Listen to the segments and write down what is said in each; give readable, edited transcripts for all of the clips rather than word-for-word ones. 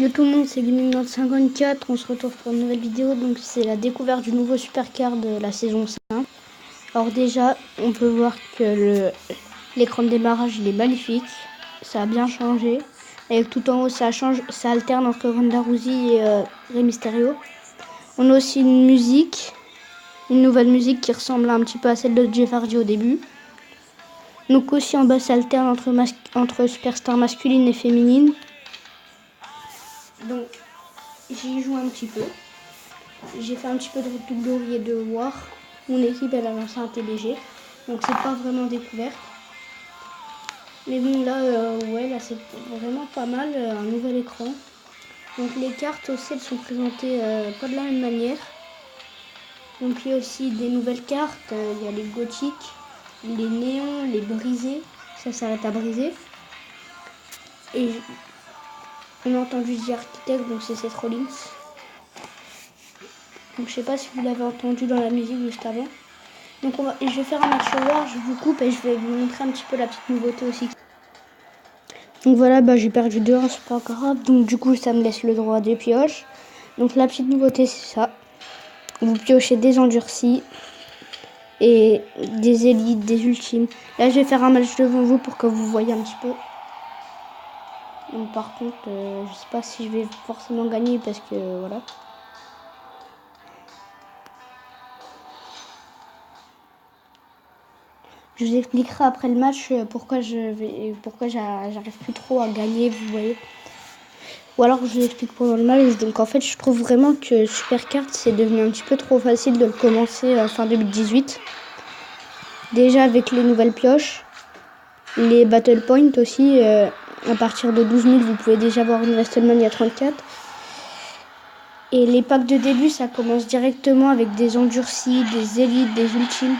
Yo tout le monde, c'est Gaming54, on se retrouve pour une nouvelle vidéo. Donc c'est la découverte du nouveau supercar de la saison 5. Alors déjà, on peut voir que l'écran de démarrage il est magnifique, ça a bien changé. Et tout en haut ça change, ça alterne entre Ronda Rousey et Rey Mysterio. On a aussi une musique, une nouvelle musique qui ressemble un petit peu à celle de Jeff Hardy au début. Donc aussi en bas ça alterne entre superstars masculines et féminines. Donc j'y joue un petit peu. J'ai fait un petit peu de Road to Glory et de War. Mon équipe elle a lancé un TBG. Donc c'est pas vraiment découverte. Mais bon là, ouais là c'est vraiment pas mal, un nouvel écran. Donc les cartes aussi elles sont présentées pas de la même manière. Donc il y a aussi des nouvelles cartes, il y a les gothiques, les néons, les brisés. Ça s'arrête à briser. Et on a entendu The Architect, donc c'est Seth Rollins. Donc je sais pas si vous l'avez entendu dans la musique juste avant. Donc je vais faire un match au War, je vous coupe et je vais vous montrer un petit peu la petite nouveauté aussi. Donc voilà, j'ai perdu 2-1, c'est pas grave. Donc du coup ça me laisse le droit des pioches. Donc la petite nouveauté c'est ça. Vous piochez des endurcis et des élites, des ultimes. Là je vais faire un match devant vous pour que vous voyez un petit peu. Donc par contre je sais pas si je vais forcément gagner parce que voilà. Je vous expliquerai après le match pourquoi j'arrive plus trop à gagner, vous voyez. Ou alors je vous explique pendant le match. Donc en fait je trouve vraiment que Supercard c'est devenu un petit peu trop facile de le commencer fin 2018. Déjà avec les nouvelles pioches, les Battle Points aussi, à partir de 12 000 vous pouvez déjà avoir une WrestleMania 34. Et les packs de début ça commence directement avec des endurcis, des élites, des ultimes.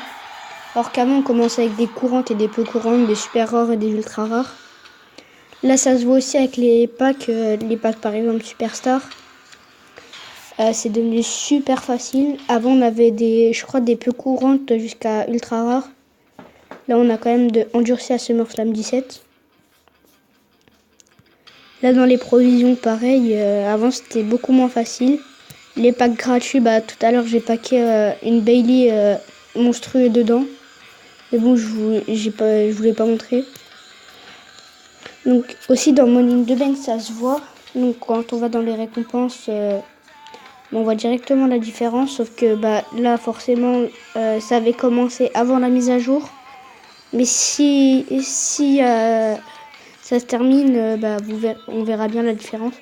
Alors qu'avant on commençait avec des courantes et des peu courantes, des super rares et des ultra rares. Là ça se voit aussi avec les packs par exemple Superstar. C'est devenu super facile. Avant on avait je crois des peu courantes jusqu'à ultra rares. Là on a quand même de endurci à SummerSlam 17. Là dans les provisions pareil, avant c'était beaucoup moins facile. Les packs gratuits, tout à l'heure j'ai packé une Bayley monstrueux dedans. Mais bon je voulais pas montrer. Donc aussi dans Money in the Bank ça se voit. Donc quand on va dans les récompenses, on voit directement la différence. Sauf que là forcément ça avait commencé avant la mise à jour. Mais si ça se termine, on verra bien la différence.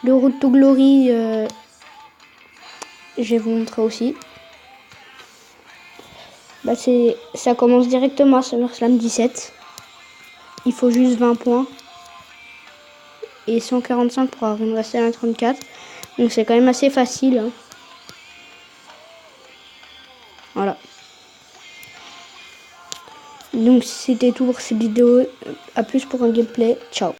Le Road to Glory, je vais vous montrer aussi. Ça commence directement à SummerSlam 17. Il faut juste 20 points. Et 145 pour avoir une WrestleMania 34. Donc c'est quand même assez facile. Hein. Voilà. Donc c'était tout pour cette vidéo. A plus pour un gameplay. Ciao.